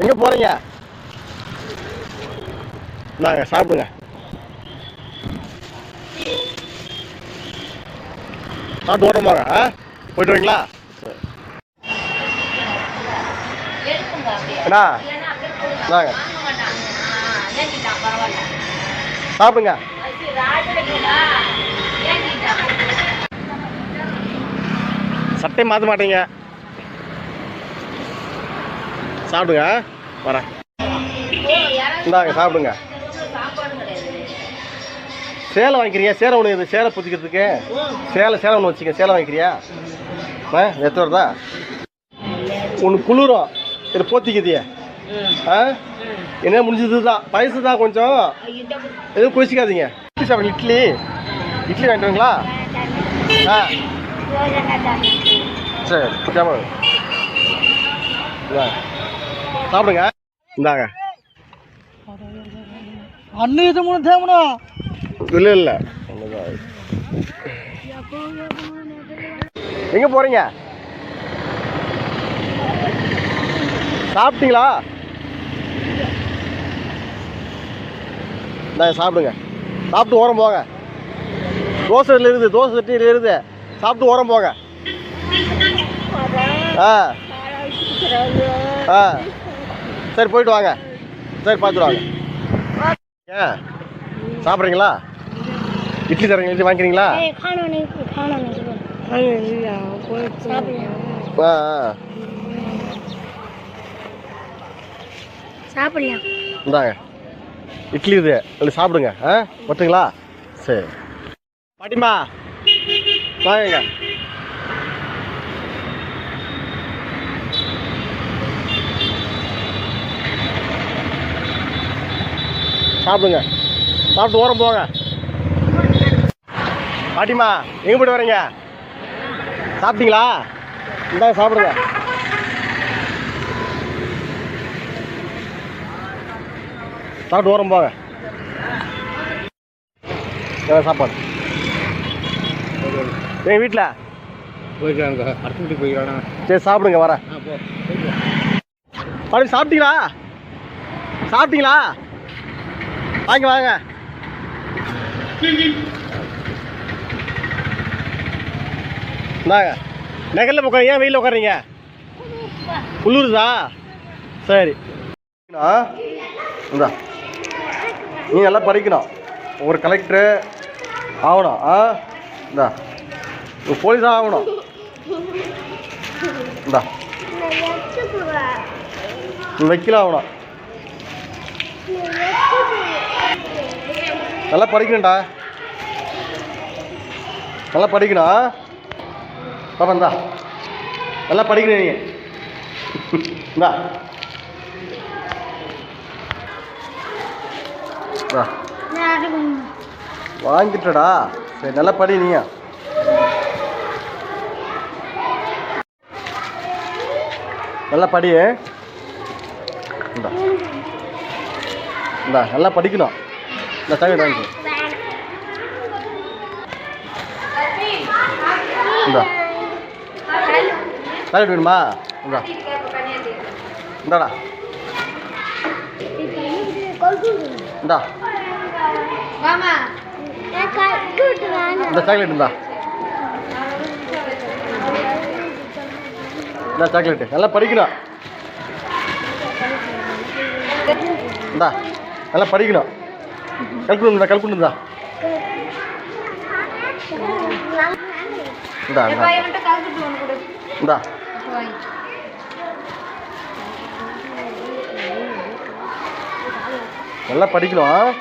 எங்கே போகிறீங்க? நாங்க சாப்பிடுங்க. சாப்பிட்டு ஓட்டமாங்க. போயிட்டு வரீங்களா? என்ன நாங்க சாப்பிடுங்க. சட்டை மாற்ற மாட்டீங்க. சாப்பிடுங்க. வரேன். இந்தாங்க சாப்பிடுங்க. சேலை வாங்கிக்கிறியா? சேலை ஒன்று இது சேலை புத்திக்கிறதுக்கு சேலை ஒன்று வச்சுக்க. சேலை வாங்கிக்கிறியா? எத்த வருதா? ஒன்று குளிரும். இது போத்திக்குதியே. என்ன முடிஞ்சது தான். வயசு தான் கொஞ்சம். எதுவும் குளிச்சிக்காதீங்க. இட்லி சாப்பிடுங்க. இட்லி வாங்கிட்டு வரீங்களா? சரி சாப்பிடுங்க. இந்தாங்க. அண்ணன் இது மூணு தேவனா இல்லை எங்கே போகிறீங்க? சாப்பிட்டீங்களா? சாப்பிடுங்க. சாப்பிட்டு ஓரம் போங்க. தோசை இருக்குது. தோசை சட்டியில் இருக்குது. சாப்பிட்டு ஓரம் போங்க. சரி போயிட்டு வாங்க. சரி பார்த்துட்டு வாங்க. சாப்பிட்றீங்களா? இட்லி தரீங்க. இட்லி வாங்கிக்கிறீங்களா? சாப்பிடலாம். இந்தாங்க இட்லி இது. இல்லை சாப்பிடுங்க. ஒத்துங்களா? சரி பாட்டிமா வாங்க. சாப்பிடுங்க. சாப்பிட்டு ஓரம் போங்க. பாட்டிமா எங்கே போய்ட்டு வரீங்க? சாப்பிட்டீங்களா? இந்தாங்க சாப்பிடுங்க. சாப்பிட்டு ஓரம் போங்க. சாப்பாடு எங்கள் வீட்டில் போய்க்கிறாங்க. அடுத்த வீட்டுக்கு போய்க்கிறானா? சரி சாப்பிடுங்க. வரேன். பாட்டி சாப்பிட்டீங்களா? சாப்பிட்டீங்களா? வாங்க வாங்க. நாங்க நகரில் உட்காரு. ஏன் வெயிலில் உட்காருங்க? குளிருதா? சரி இந்தா நீ நல்லா படிக்கணும். ஒரு கலெக்டரு ஆகணும். இந்தா ஒரு போலீஸாக ஆகணும். இந்தா வக்கீல் ஆகணும். நல்லா படிக்கணும்டா. நல்லா படிக்கணும். பாப்பா இந்தா நல்லா படிக்கணும் நீங்கள். இந்தா வாங்கிட்டடா. சரி நல்லா படி. நீங்க நல்லா படி. இந்தா இந்தா நல்லா படிக்கணும். இந்த சாமி வாங்கி இந்தா சாப்பிட்டு வேணுமா? இந்தா இந்தாடா இந்தா இந்த சாக்லேட் இருந்தா இந்த சாக்லேட்டு நல்லா படிக்கணும். இந்தா நல்லா படிக்கணும். கல்குண்டா கல்குண்டா இந்தா இந்தா நல்லா படிக்கணும்.